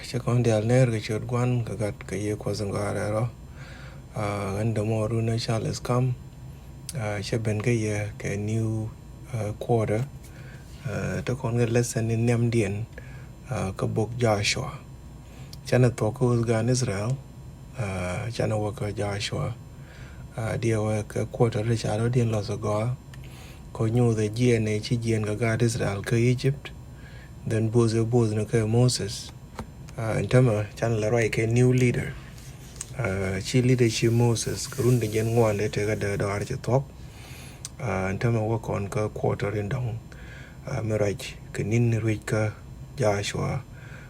Chakon the Alner, Richard Guan, Kagat Kaye Kwazangara, and the more Runa Charles come, Shaben Gaye, a new quarter, the Conga lesson in Namdian, Kabuk Joshua. Janet Poko's Gan Israel, Jana Walker Joshua, dear work a quarter Richard Odian Losagoa, ko knew the GNA Chijian Gagad Israel, Ka Egypt, then Bozo Boznaka Moses. In terms of channel right a new leader chi leadership Moses kurun de gen ngwan de te ga de do arche talk in terms of work on ka quarter in dong mirage kenin rich ka Joshua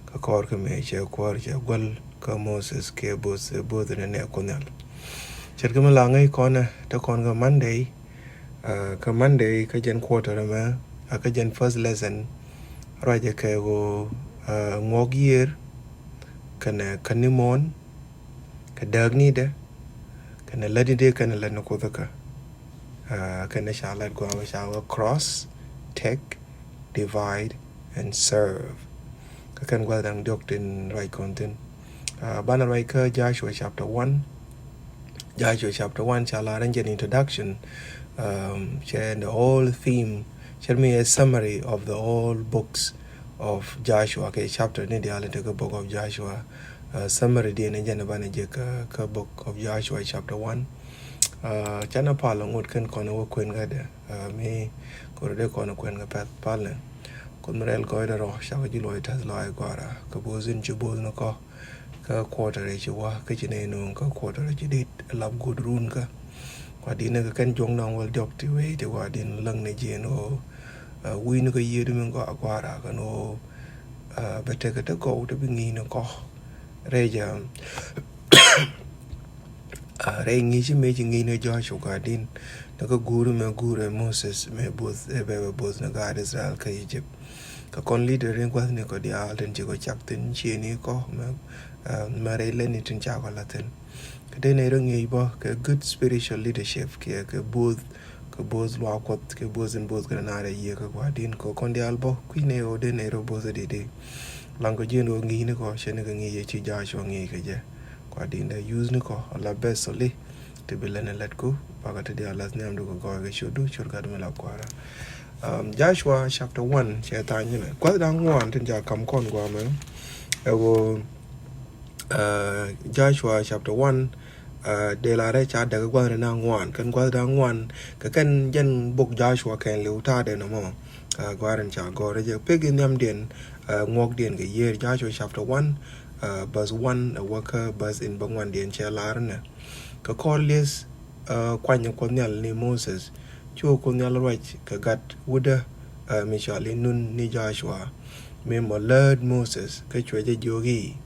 ka kor ka me che kor che gol ka Moses ke bos de ne konal cher ka malanga ko na ta kon ga Monday ka Monday ka gen quarter ma ka gen first lesson raja ke go ngogier kana kanimon ka dagni da kana ladide kana lanna ko daka kana shalat go shawa cross take divide and serve ka kan gwa dang doctrine right content bana right ka Joshua chapter 1 shala rangen introduction share the whole theme share me a summary of the whole books of Joshua ke chapter ni dia the book of Joshua summary dia ni jana bana je ka book of Joshua chapter 1 chana pala ngot kan kono wo kwen ga de me ko de kono kwen ga pat pala kon rel ko de ro sha ji loy tas loy gora ka bozin ji boz no ko ka quarter ji wa ka ji ne no ka quarter ji dit lab good run ka kwa di ne ka kan jong nang wal dok ti we de wa din lang ne je no we no ka yedu men go agwara ka no bete ka to go to bingi no ko reja re ngi ji me ji ngi ne Joshua ka din no ka guru me guru Moses me both both na God Israel ka Egypt ka kon leader ren kwa ne ko dia den ji ko chak tin chi ni ko ma re le ni tin cha ko latin ka de ne ro ngi bo ka good spiritual leadership ka both ka boz lo akot ke boz en boz kana na ye ka kwa din ko kon dia albo kwine o de ne ro boz de lango jeno ngi ne ko shene ka ngi ye chi Joshua ngi ka je kwa din da use ne ko la besoli te belene let ko baga te dia las ne am do ko ga shodu chur ka me la kwara Joshua chapter 1 che ta ni ne kwa da ngwan tin ja kam kon gwa me ego Joshua chapter 1 de la re cha da gwa na ngwan kan gwa da ngwan ka kan jen bok Joshua kan lu ta de no mo gwa ran cha go re je pegin yam den ngok den ge year Joshua chapter 1 verse 1 a worker verse in bangwan den cha lar na ka corlius kwanya konyal ni Moses chu konyal right ka gat wuda mishali nun ni Joshua me mo lord Moses ka chwe je jogi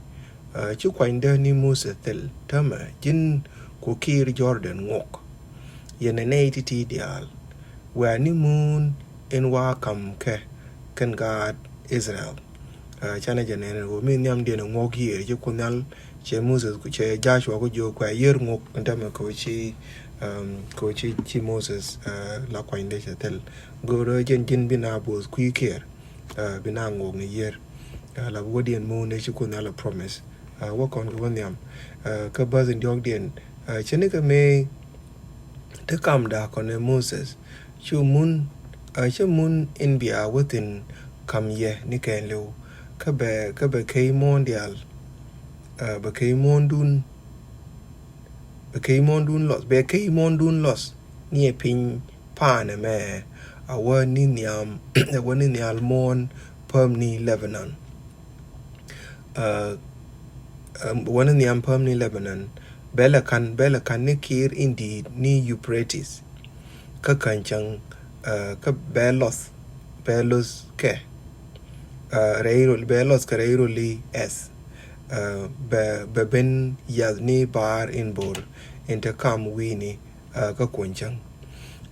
chu kwanda ni Moses tel tama jin ko kir Jordan ngok yene ne ti dial wa ni moon in wa kam ke kan God Israel chana jane go min yam de ngok ye chu kunal che Moses ku che Joshua ko jo kwa yer ngok ndama ko chi Moses la kwanda che tel go ro jin bina bos ku ker bina ngok ni yer la wodien mo ne chu kunal promise work on Gawaniam, Kabaz and Jogdian, Chenica may to come dark on Moses, Chu moon in Bia within come ye, Nika and Low, Kabe Kay Mondial, Bakay Mondun lost, Bakay Mondun lost, near Pin Pan a mare, a one in the one in the Almon, Permni Lebanon. One in the Permni Lebanon, Bella can nikir indeed ni Euphrates. Kakanchang Belos ke Reiro Belos Careiro li s Beben Yazni bar in bor intercom winnie Kakunchang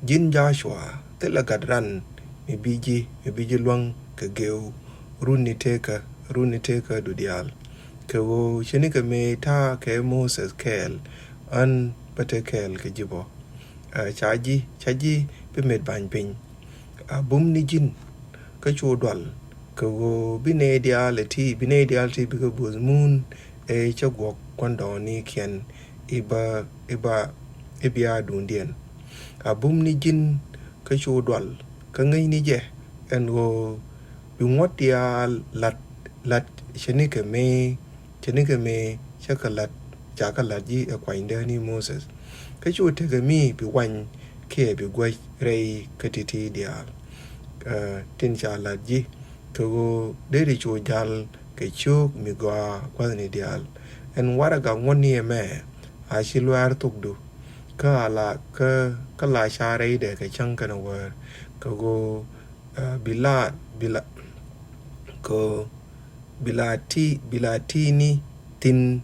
Jin Joshua Telagadran mi biji luang kageu runi teka dudial Kewo shenika me ta ke Moses kel an bate kel ke jibo chaji be med ban pin bum ni jin ka chu dwal go binadiality because moon a chagwalk quandoni can ibia dundian a boom ni jin ka chu dwal ka ngai ni je and go bimwat dia lat chenika me chakalat ji a kwainda ni Moses ka chu te ga mi bi wan ke bi gwa rei katiti dia tin cha la ji to de chu jal ke chu mi gwa kwani dia and waraga ngoni me a shilwar tukdu ka la share de ka chang kana war ka go bila ko bilatini tin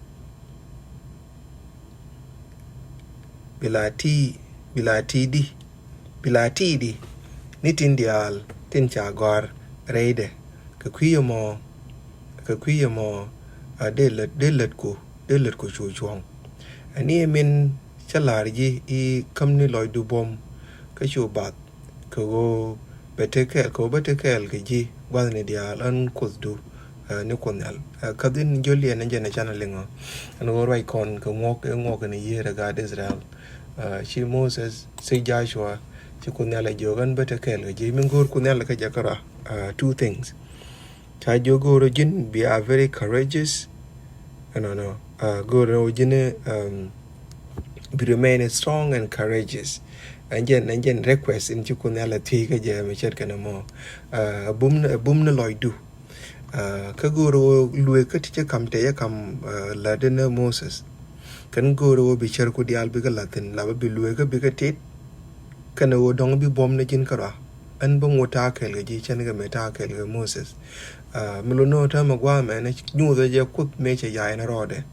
bilatidi ni tin dial tin chagor reide ka kwiyo mo delet ko chuchuang ani min chalarji I kamni loy du bom ka chu bat ko betekel ke ji wadni dial an kusdu ni kunyal kadin joli na jana chana lingo an go right kon ko ngok ni yera ga Israel shi Moses si Joshua shi kunyal jogan betekel ji min gor kunyal ka jakara two things cha jogoro jin be are very courageous no goro jin be remain strong and courageous and jen request in chukunala thiga je me chet kana mo bum na loidu ka goro luwe ka tiche kam te ya kam ladena Moses kan goro bi cher ku dial bi ka latin la bi luwe ka bi ka tit kana wo dong bi bom na jin kara an bong wota kel ji chen ga meta kel ga Moses milono ta magwa me na nyu da je kut me che ya na rode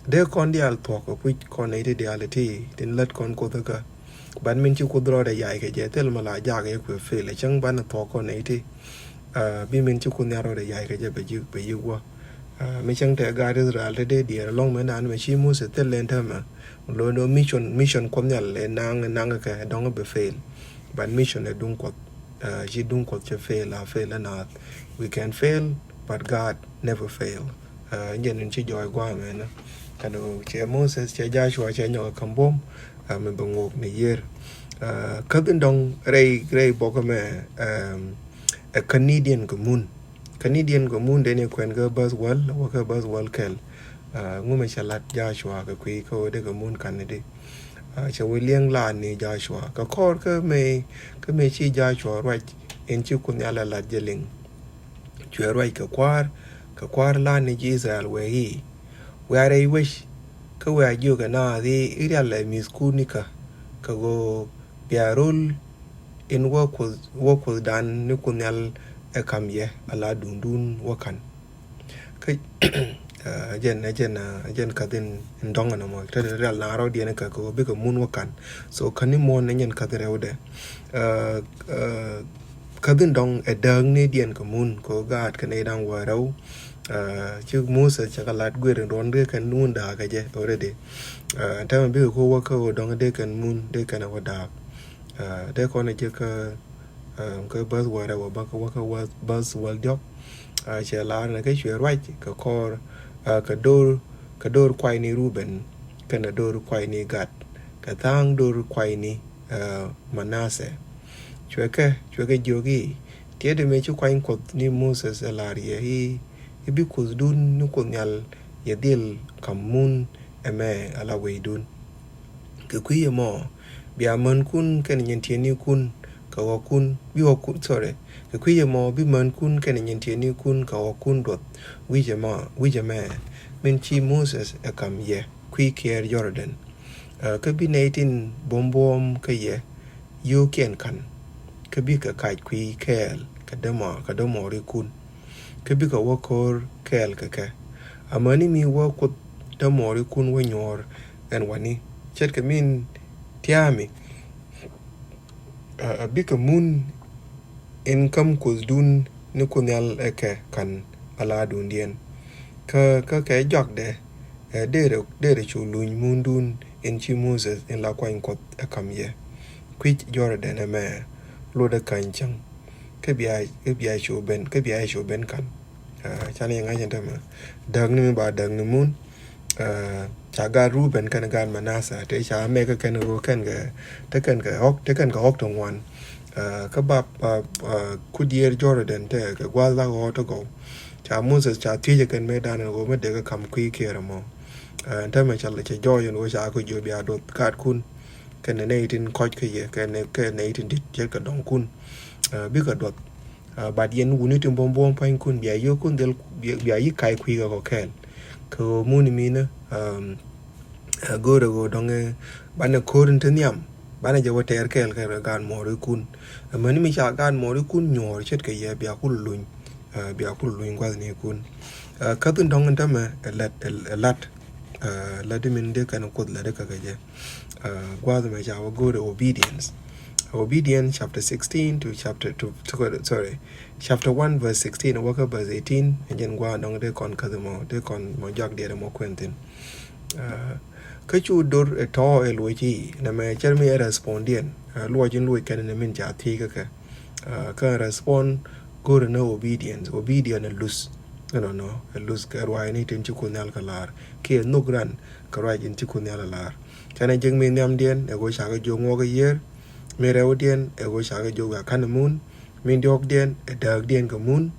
de kon dial to ko pu kon ne de diality tin lat kon ko ka ban min chi kudro de yai ke je tel mala ja ke ku fe le chang ban to ko ne ti bi min chi kun yaro de yai ke je be yu wa mi chang te ga Israel de dia long me nan me chi mu se tel len ta ma lo no mission kon yal le nang ke dong be fail ban mission e dung ko ji dung ko che fail na we can fail but God never fail yen chi joy gwa me na kanu che Moses che Joshua che nyo kambom mình bằng ngột này year các bên đông ray bokame a Canadian commune để này quen cái buzzwell kel ngô mình chalat Joshua cái quý câu để commune Canada cho William la ni Joshua cái core cái me chi Joshua right in chu kun ala la jeling chu right cái quar la ni Israel where I wish ka wa ju ga na di irial le mi skunika ka go biarul in work was done ni kunyal e kam ye ala dundun wakan ka jen ka din ndonga na mo real na ro di ne ka ko bi ko mun wakan so kani mo ne nyen ka re ode ka din dong e dang ni dien ko mun ko gat ka ne dang wa rau chứ mua sẽ chắc là quên được đón đứa cần muốn đá cái gì alreadyถ้ามันเป็นคู่ว่าเขาดองเด็กกันมุนเด็กกันเอาดาเด็กคนนี้จะก็บัสวอร์ดว่าบางคนว่าเขาบัสวอร์ดยกเชื่อล้านนะก็ช่วยไว้ก็คอก็โดนควายนี่รูเบนกันโดนควายนี่กัดก็ทั้งโดนควายนี่มานาเสช่วยก็โยกีเที่ยวเดี๋ยวไม่ช่วยควายกดนี่มูสเซลารีibi kuzdun ni kunyal yadil kamun eme ala weidun ke kuye mo bia man kun ken nyentieni kun ka wakun bi wakun sorry ke kuye mo bi man kun ken nyentieni kun ka wakun dot wije men chi Moses akam ye kui kier Jordan ke bi 18 bombom ke ye yu ken kan ke bi ka kai kui kel ka demo ri kun ke bi ka wakor kel ka amani mi wakot da mori kun wanyor en wani chet ka min tiami bi ka mun en kam kuzdun ni kunyal eke kan ala dundien ka jok de chu luñ mundun en chi Moses en la kwain kot akam ye kwich Jordan me lo da kan chang ke bi ai show ben kan chani nga jenta ma dag ni ba dag ni mun cha ga Ruben kan gan Manasa te cha me ka kan go kan ga te kan ga hok tong wan ka ba kudier Jordan te ga gwala go to go cha Moses cha tije kan me dan go me de ga kam kui kera mo ta me cha le cha joy no cha ko jo bia do kat kun kan ne tin coach ke ye kan ne tin dit je ka dong kun bi ka dot bad yen wuni tin bom pain kun bia yo kun del bia yi kai kui ga ko ken ko muni mina go dong bana korin tin yam bana je water kel ka gan mo ri kun mani mi cha gan mo ri kun nyor chet ke ye bia kul luñ kwa ni kun ka tin dong ta ma lat la min de kan ko la de ka je kwa me cha go to obedience chapter 16 to chapter 1 verse 16 waka verse 18 and then gwa dong de kon ka mo jak de mo quentin ka chu dor to loji na me cher mi respondien lo jin lo kan ne min ja thi ka respond go to no obedience lose no lose ka rwa ni tin chu kunal kalar ke no gran ka rwa jin chu kunal lar kana jeng mi nyam dien e go sha ga jo ngo ga yer me rew dien e go sha ga jo ga kan mun min dok dien e dag dien ka mun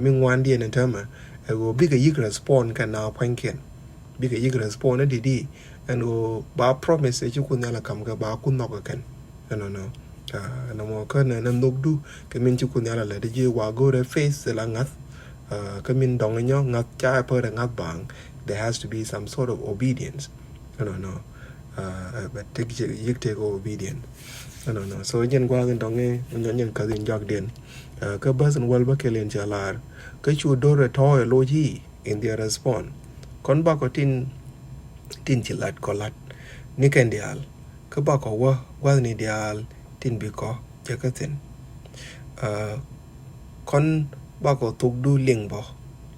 mi ngwan dien entama e go big yik respond kan na panken big yik respond di and go ba promise e chu kunal kam ga ba kun no ga kan no na mo ka na ndok du ke min chu kunal la de je wa go re face la ngat ka min dong nyo ngat cha per ngat bang there has to be some sort of obedience but take obedient so jen gwa gan dong nyen ka din jog den ka basan wal ba kelen jalar ka chu dore to loji in their response kon ba ko tin chilat kolat ni ken dial ka ba ko wa ni dial tin bi ko jakatin kon ba ko tuk du ling bo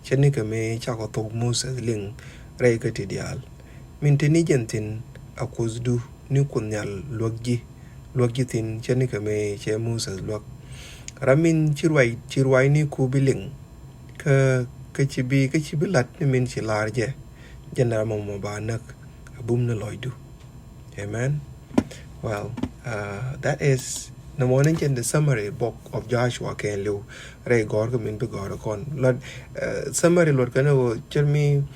chen ni ka me cha ko tuk Moses ling rei ka ti dial min tin ni jentin akuz du ni kunyal lwagji tin chen ni ka me che Moses lwag ramin chirwai ni ku biling ka chibi lat ni min chilar je jena mo ba nak bum na loidu amen well that is the morning in the summary book of Joshua can live re gor ka min be gor kon lot summary lot kana wo chermi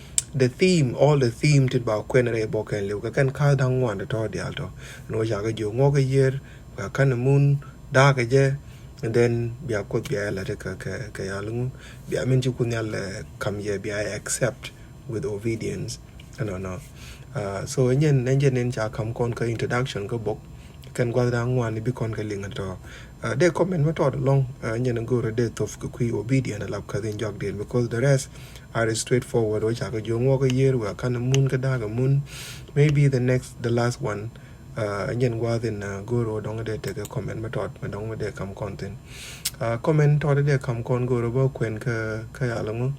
all the theme to ba kwen re bo kan live ka kan ka dang wan to di alto no ja ga jo ngo ga yer ka kan mun da ga je and then bia ko bia la ka ya lungu bia min ji kun ya kam ye bia accept with obedience no so nyen cha kam kon ka introduction ko book kan gwa dang wan bi kon ka linga to de comment ma to long nyen go re de tof ku obedient la ka din jog den because the rest are straightforward which I go ngo ga yer wa kan mun ka da ga mun maybe the last one nyen gwa den go ro dong de te comment ma to ma dong de kam content comment to de kam kon go ro ba kwen ka ya lungu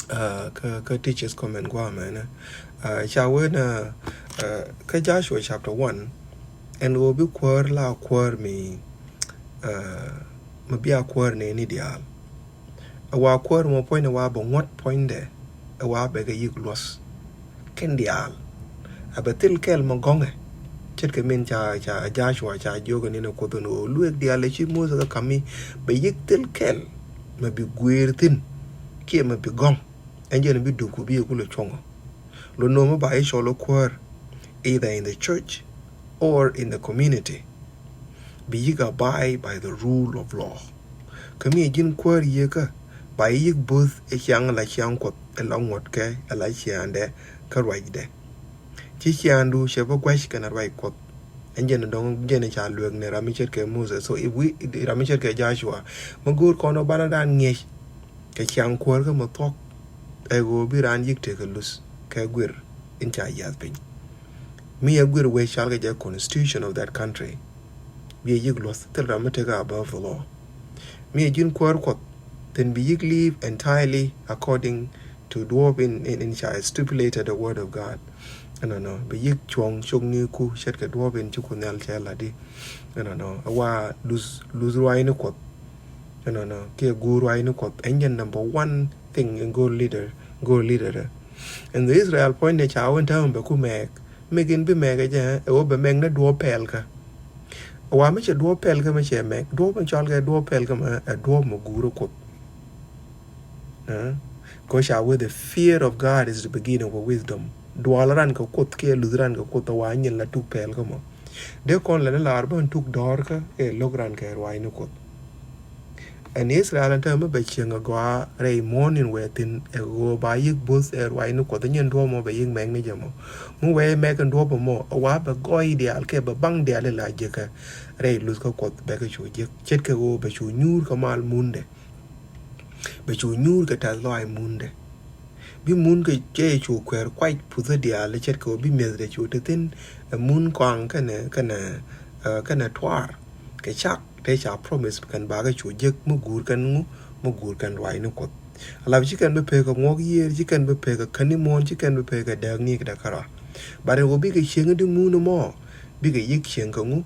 ka teachers comment gwa ma na cha we na ka Joshua chapter 1 and will be quar la quar me mabia quar ne ni dial awa quar mo point awa bon what point there awa be ga yik los ken dial abatil kel mo gonge chet ke min cha Joshua cha jogo ni ko to no luek dial chi mo sa kami be yik til kel mabi guertin ke mabi gong enje bi du ku bi ku le chongo lo no mo ba e sholo quar either in the church or in the community be yiga by the rule of law kami jin kwar yeka by yik both e kyang la kyang ko along what ke ala kyande ka de chi kyandu sheba gwash kana right ko enjen dong jene cha luek ne ramichet ke Moses so if we ramichet ke Joshua magur kono banadan nge ke kyang kwar ka mo tok e go bi ran yik te ka lus ka gwir in cha yas pin me a good way shall get the constitution of that country. Be a yig lost till Ramatega above the law. Me a jin quad then be yig live entirely according to dwarf in stipulated the word of God. No. Be yig chong ni ku shet ka dwarf in chukunel chaladi. No. Awa lose rwine quad. no ke guru ai no ko engine number one thing in go leader and the Israel point ne cha won ta be ku megin be mega ja e wo be meg na do pel ka wa me che do pel ka me che meg do me chal ga do pel ka ma do mo guru ko ko sha with the fear of God is the beginning of wisdom dwalaran ka kot ke luran ka kot wa nyen la tu pel ka mo de kon la la arban tuk dor ka e logran ka wa ni kot and Israel and time be chenga go rei morning within a go by yik both er wa ni kot nyen do mo be yik meg ni jamo mu we meg and do mo wa ba go ideal ke ba bang de la je ka rei lus ka kot be ka chu je chet ka go be chu nyur ka mal munde be chu nyur ka ta lo ai munde bi mun ke che chu kwer quite putha dia le chet ko bi mes de chu tin mun kwang kana twar ke chak te cha promise kan ba ga chu je mu gur kan wai no ko ala ji kan be pe ko ngok ye ji kan be pe ka kani mon ji kan be pe ka dag ni da kara bare go bi ke cheng de mun mo bi ke yik cheng ko ngu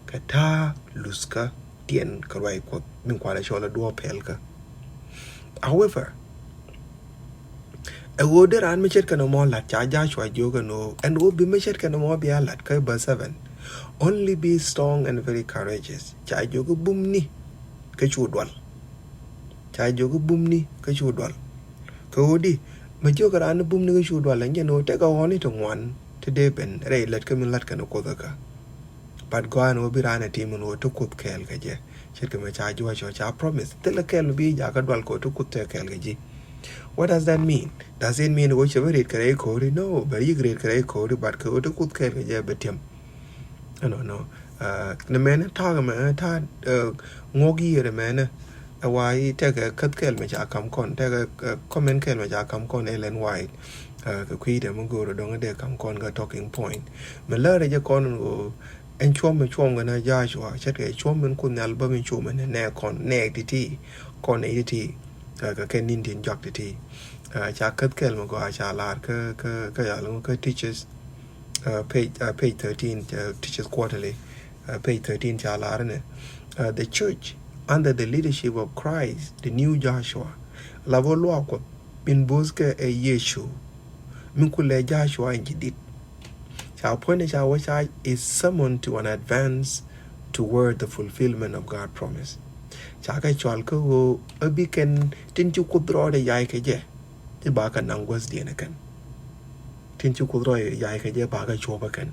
ka ta luska tien ka wai ko min kwa la shola do pel ka however a order and me chet kana mo lat cha Joshua joga no and wo be me chet kana mo be lat ka ba 7 only be strong and very courageous cha joga bumni ka chudwal cha joga bumni ka chudwal ko di me joga ran bumni ka chudwal nge no te ka woni to ngwan te de ben re lat ka min lat kana ko ka but go an wo bi ran team no to kut kel ka je chet ka me cha Joshua cha promise te la kel bi ja ka dwal ko to kut te kel ka ji. What does that mean? Does it mean which ever it kare kori? No, but you great kare kori, but ko to kut kare ja betim. No. The man talk man ta ngogi the man why take a cut kel me ja kam kon take a comment kel me ja kam kon Ellen White ka kwi de mo go dong de kam kon ga talking point. Me la re ja kon go en chom ga na Joshua chet ke chom men kun album en chom ne kon ne ti kon e ti ka ken nin tin jok ti cha kat kel mo go cha lar ka ya lo ka teachers page 13 teachers quarterly page 13 cha lar ne the church under the leadership of Christ the new Joshua la vo lo ko bin boske e Yeshu min kule Joshua injidit cha point cha wa cha is summoned to an advance toward the fulfillment of God's promise. Chaka chwal ko abi ken tin chu kudro de yai ke je ti ba kan angwas di na kan tin chu kudro yai ke je ba ka choba kan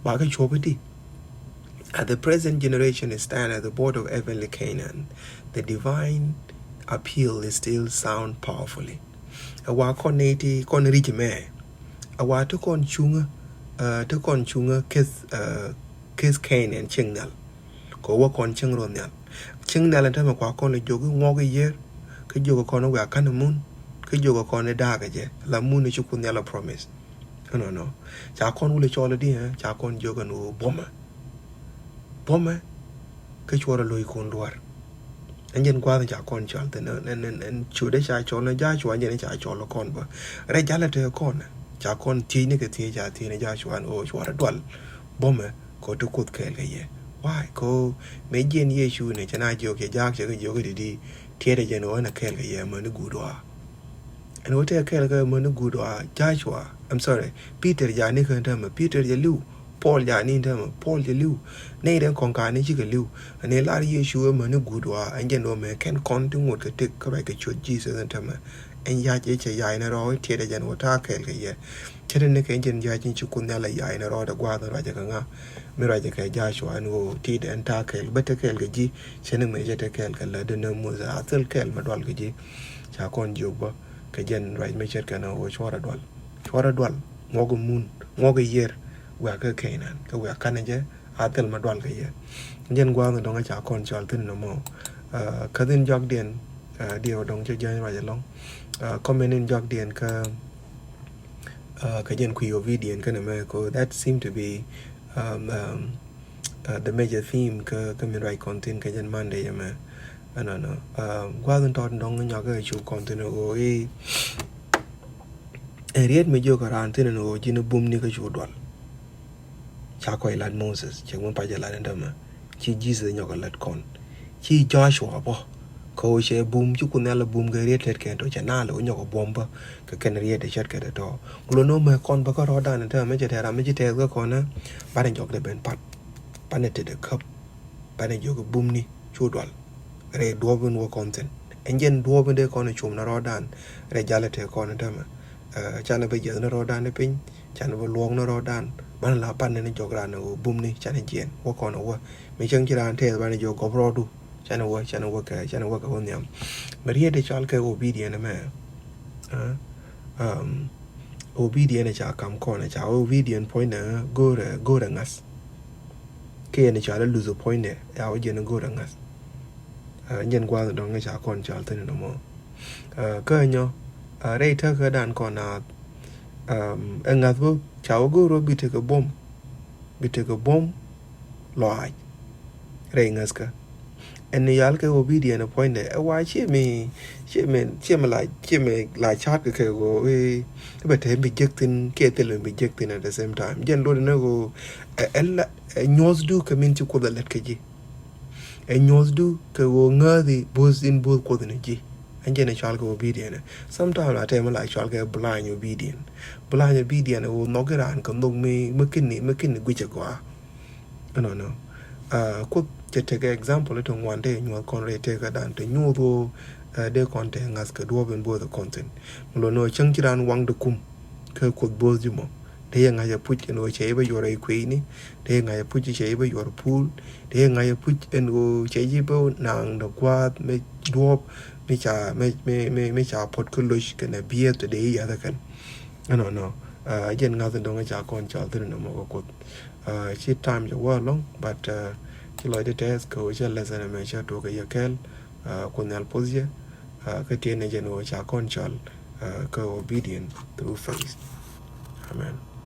ba ka choba di at the present generation is stand at the board of heavenly Canaan the divine appeal is still sound powerfully awa koneti kon rich me awa to kon chunga kes Canaan chingnal ko wa kon chingro nyal ching na ta ma kwa kon le jogu ngoge yer ke jogo kon wa kan mun ke jogo kon da ga je la mun ni chukun ya la promise no cha kon ule chole di cha kon jogo no boma ke chora loy kon duar anjen kwa cha kon chal te en chude cha chole ja chwa nyen cha chole kon ba re jala te kon cha kon ti ni ke ti ja ti ni ja chwan o chora dwal boma ko to kut kel ga ye why ko me jen Yeshu ne chana jo ke jak che jo ke di tiere je no na kel ke ye mo ni gudwa and what kel ke mo ni gudwa Joshua I'm sorry Peter ja ni kan ta ma Peter je lu Paul ja ni ta ma Paul je lu ne den kon ka ni chi ke lu ne la Yeshu mo ni gudwa an je no me ken kon tu ngot ke tik ka ba ke cho Jesus ta ma en ya je che ya na ro tiere je no ta kel ke ye chere ne ke jen ja chin chu kun na la ya na ro da gwa da ra je ka nga miraje ka Joshua no ti den ta kel bete kel ji chene me jete kel la de no mo za atel kel ma dwal ji cha kon joba ka jen right me cher kana o chora dwal ngogo mun ngogo yer wa ka Canaan ka wa kana je atel ma dwal ka ye jen gwa no dong cha kon chal tin no mo ka din jog den dio dong che jen ma long comment in jog den ka jen ku yo video kana me ko that seem to be the major theme ka min right content ka jan Monday yama no gwadon ton dong nya ga chu content o e riet me jo karan tin no jin bum ni ka chu dwal cha ko ilan Moses che mon pa jala ndama chi Jesus nya ka lat kon chi Joshua bo ko she boom chu kun ala boom ga riet let ken to chana lo nyo ko bomba ka ken riet de chat ka de to lo no me kon ba ko ro dan ta me je ta me je te ga ko na ba den jok de ben pat pa ne te de kap ba ne jok boom ni chu dwal re do ben wo content enjen do ben de ko na chum na ro dan re jale te ko na ta ma chana ba je na ro dan ne pin chana ba luong na ro dan ban la pan ne jok ran no boom ni chana jen wo ko na wo me chang chi ran te ba ne jok ko ro du chana wo ka won yam maria de chal ka obedient me obedient cha kam ko na cha obedient point na go re ngas ke ne cha lose point ne ya o je na go re ngas nyen kwa do nga cha kon cha ten no mo ka nyo re ta ka dan ko na ngas bo cha go ro bi te ka bom lo ai re ngas ka and yal ke obedient a point there why she me like chat ke go we but he be jectin ke tele be jectin at the same time jen do na go ella news do come into ko the let ke ji news do ke go ngadi both in both ko the ji and jen chal ke obedient sometimes I tell like chal ke blind obedient wo no geran ko ndong me makin gwiche kwa no ko take example to one day you con re take dan to you do de content ngas ke do ben bo the content lo no chang chiran wang de kum ke ko bo jimo de nga ya put no che ba yore kwe ni de nga ya put che ba yore pool de nga ya put en go che ji bo nang de kwa me do me cha pot ko lo ke na bie to de ya da kan no jen nga do nga cha kon cha de no mo ko chi time jo wa long but chỉ nói đến test câu chuyện là sao mà cho tôi cái cái con nào position cái tiền này cho nó trả con chọn câu obedient through faith